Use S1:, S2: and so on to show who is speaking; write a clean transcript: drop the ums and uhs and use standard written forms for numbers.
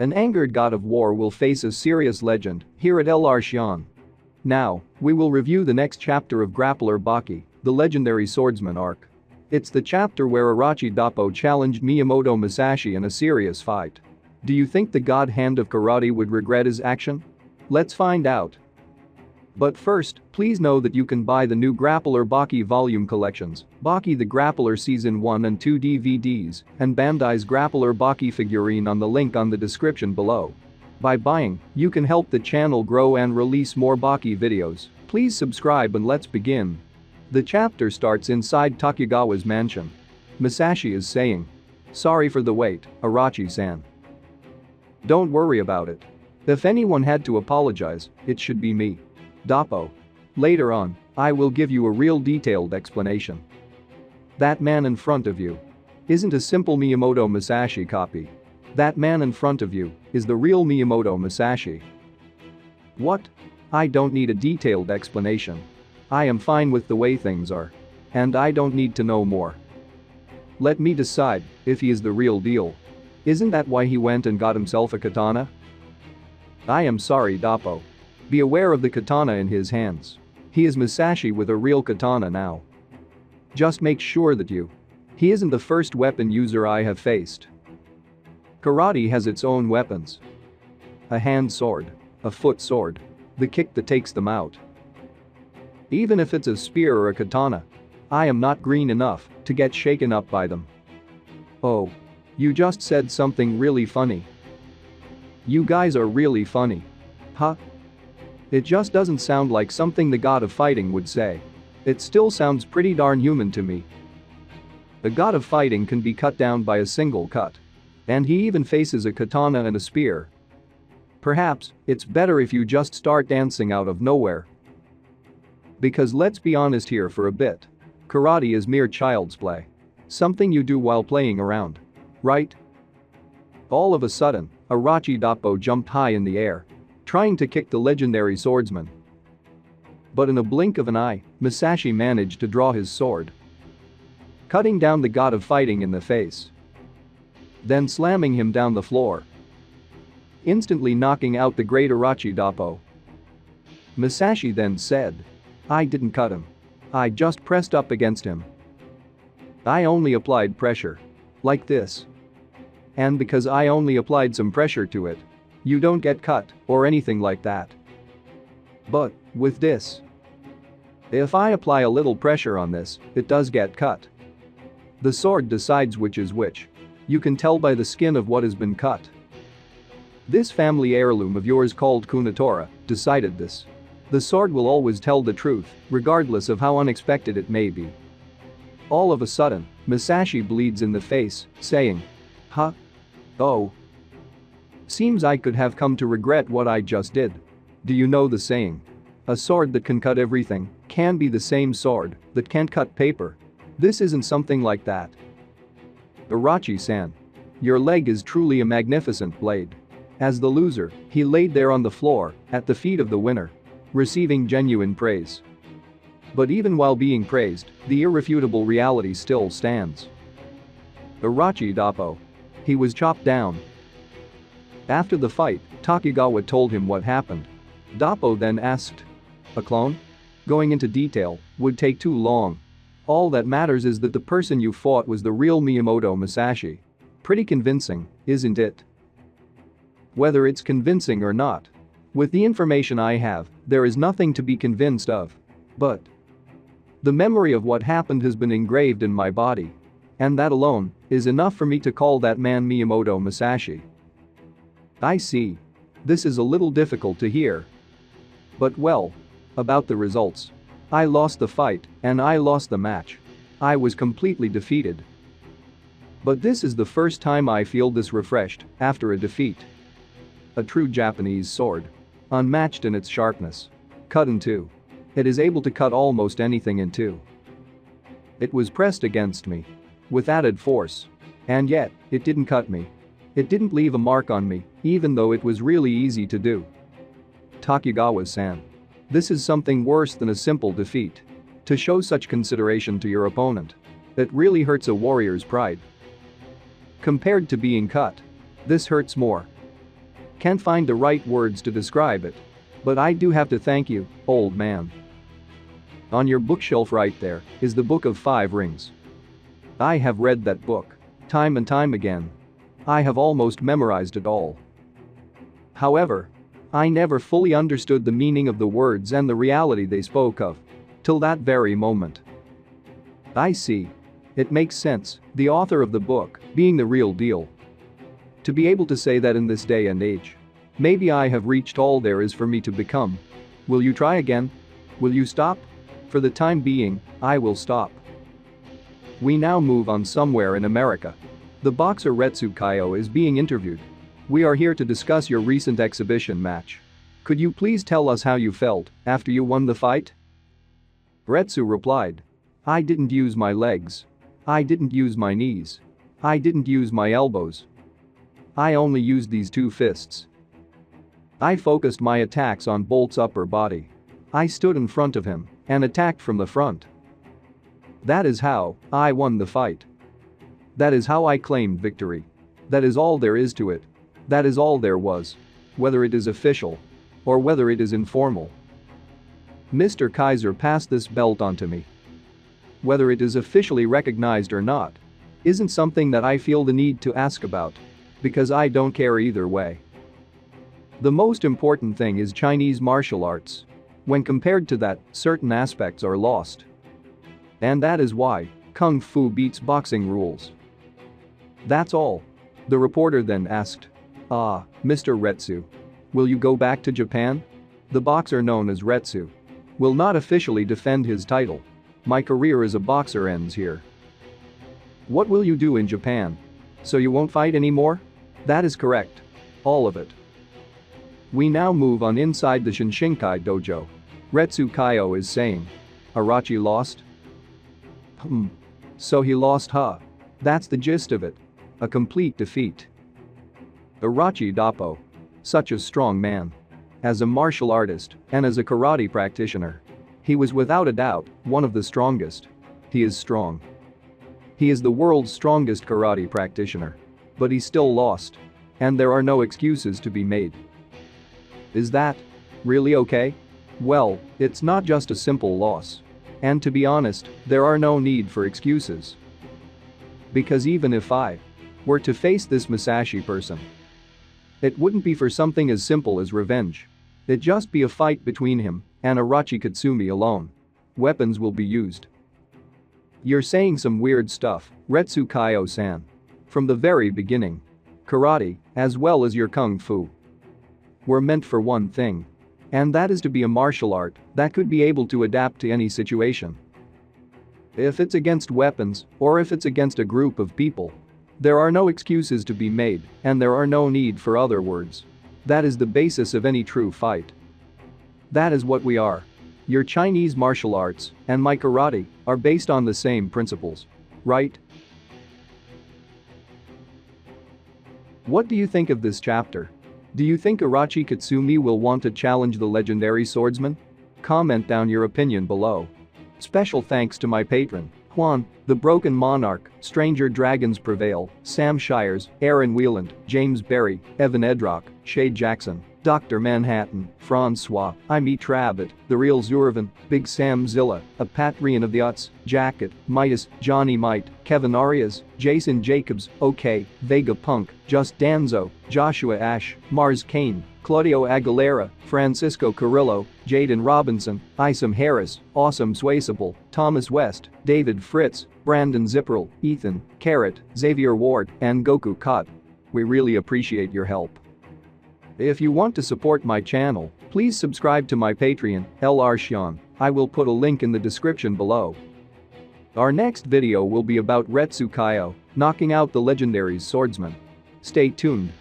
S1: An angered god of war will face a serious legend here at LR Shion. Now, we will review the next chapter of Grappler Baki, the legendary swordsman arc. It's the chapter where Orochi Doppo challenged Miyamoto Musashi in a serious fight. Do you think the god hand of karate would regret his action? Let's find out. But first, please know that you can buy the new Grappler Baki volume collections, Baki the Grappler Season 1 and 2 DVDs, and Bandai's Grappler Baki figurine on the link on the description below. By buying, you can help the channel grow and release more Baki videos. Please subscribe and let's begin. The chapter starts inside Tokugawa's mansion. Musashi is saying, "Sorry for the wait, Orochi-san. Don't worry about it. If anyone had to apologize, it should be me. Doppo. Later on, I will give you a real detailed explanation. That man in front of you isn't a simple Miyamoto Musashi copy. That man in front of you is the real Miyamoto Musashi." What? I don't need a detailed explanation. I am fine with the way things are. And I don't need to know more. Let me decide if he is the real deal. Isn't that why he went and got himself a katana? I am sorry, Doppo. Be aware of the katana in his hands. He is Musashi with a real katana now. Just make sure that he isn't the first weapon user I have faced. Karate has its own weapons. A hand sword, a foot sword, the kick that takes them out. Even if it's a spear or a katana, I am not green enough to get shaken up by them. Oh. You just said something really funny. You guys are really funny. Huh? It just doesn't sound like something the god of fighting would say. It still sounds pretty darn human to me. The god of fighting can be cut down by a single cut. And he even faces a katana and a spear. Perhaps, it's better if you just start dancing out of nowhere. Because let's be honest here for a bit. Karate is mere child's play. Something you do while playing around. Right? All of a sudden, Orochi Doppo jumped high in the air, trying to kick the legendary swordsman. But in a blink of an eye, Musashi managed to draw his sword, cutting down the god of fighting in the face, then slamming him down the floor, instantly knocking out the great Orochi Doppo. Musashi then said, "I didn't cut him. I just pressed up against him. I only applied pressure. Like this. And because I only applied some pressure to it, you don't get cut or anything like that. But with this, if I apply a little pressure on this, it does get cut. The sword decides which is which. You can tell by the skin of what has been cut. This family heirloom of yours called Kunatora decided this. The sword will always tell the truth, regardless of how unexpected it may be." All of a sudden, Musashi bleeds in the face, saying, "Huh? Oh. Seems I could have come to regret what I just did. Do you know the saying? A sword that can cut everything can be the same sword that can't cut paper. This isn't something like that. Orochi-san. Your leg is truly a magnificent blade." As the loser, he laid there on the floor, at the feet of the winner, receiving genuine praise. But even while being praised, the irrefutable reality still stands. Orochi Doppo. He was chopped down. After the fight, Tokugawa told him what happened. Doppo then asked, "A clone?" Going into detail would take too long. All that matters is that the person you fought was the real Miyamoto Musashi. Pretty convincing, isn't it? Whether it's convincing or not. With the information I have, there is nothing to be convinced of. But the memory of what happened has been engraved in my body. And that alone is enough for me to call that man Miyamoto Musashi. I see. This is a little difficult to hear. But well, about the results. I lost the fight, and I lost the match. I was completely defeated. But this is the first time I feel this refreshed after a defeat. A true Japanese sword. Unmatched in its sharpness. Cut in two. It is able to cut almost anything in two. It was pressed against me with added force. And yet, it didn't cut me. It didn't leave a mark on me, even though it was really easy to do. Tokugawa-san. This is something worse than a simple defeat. To show such consideration to your opponent. It really hurts a warrior's pride. Compared to being cut. This hurts more. Can't find the right words to describe it. But I do have to thank you, old man. On your bookshelf right there is the Book of Five Rings. I have read that book time and time again. I have almost memorized it all. However, I never fully understood the meaning of the words and the reality they spoke of. Till that very moment. I see. It makes sense, the author of the book being the real deal. To be able to say that in this day and age. Maybe I have reached all there is for me to become. Will you try again? Will you stop? For the time being, I will stop. We now move on somewhere in America. The boxer Retsu Kaioh is being interviewed. We are here to discuss your recent exhibition match. Could you please tell us how you felt after you won the fight? Retsu replied. I didn't use my legs. I didn't use my knees. I didn't use my elbows. I only used these two fists. I focused my attacks on Bolt's upper body. I stood in front of him and attacked from the front. That is how I won the fight. That is how I claimed victory. That is all there is to it. That is all there was. Whether it is official or whether it is informal. Mr. Kaiser passed this belt on to me. Whether it is officially recognized or not isn't something that I feel the need to ask about. Because I don't care either way. The most important thing is Chinese martial arts. When compared to that, certain aspects are lost. And that is why Kung Fu beats boxing rules. That's all. The reporter then asked. Mr. Retsu. Will you go back to Japan? The boxer known as Retsu will not officially defend his title. My career as a boxer ends here. What will you do in Japan? So you won't fight anymore? That is correct. All of it. We now move on inside the Shinshinkai dojo. Retsu Kaioh is saying. Orochi lost? So he lost, huh? That's the gist of it. A complete defeat. Orochi Doppo. Such a strong man. As a martial artist and as a karate practitioner. He was without a doubt one of the strongest. He is strong. He is the world's strongest karate practitioner. But he still lost. And there are no excuses to be made. Is that really okay? Well, it's not just a simple loss. And to be honest, there are no need for excuses. Because even if I were to face this Musashi person, it wouldn't be for something as simple as revenge. It'd just be a fight between him and Orochi Katsumi alone. Weapons will be used. You're saying some weird stuff, Retsu Kaioh-san. From the very beginning, karate, as well as your kung fu, were meant for one thing. And that is to be a martial art that could be able to adapt to any situation. If it's against weapons, or if it's against a group of people, there are no excuses to be made, and there are no need for other words. That is the basis of any true fight. That is what we are. Your Chinese martial arts and my karate are based on the same principles. Right? What do you think of this chapter? Do you think Orochi Katsumi will want to challenge the legendary swordsman? Comment down your opinion below. Special thanks to my patron, Juan, The Broken Monarch, Stranger Dragons Prevail, Sam Shires, Aaron Wieland, James Berry, Evan Edrock, Shay Jackson, Dr. Manhattan, Francois, I Meet Rabbit, The Real Zurvan, Big Sam Zilla, A Patrian of the Uts, Jacket, Midas, Johnny Might, Kevin Arias, Jason Jacobs, OK, Vega Punk, Just Danzo, Joshua Ash, Mars Kane, Claudio Aguilera, Francisco Carrillo, Jaden Robinson, Isam Harris, Awesome Swayable, Thomas West, David Fritz, Brandon Zipperl, Ethan, Carrot, Xavier Ward, and Goku Kot. We really appreciate your help. If you want to support my channel, please subscribe to my Patreon, Shion. I will put a link in the description below. Our next video will be about Retsu Kaioh knocking out the legendary swordsman. Stay tuned.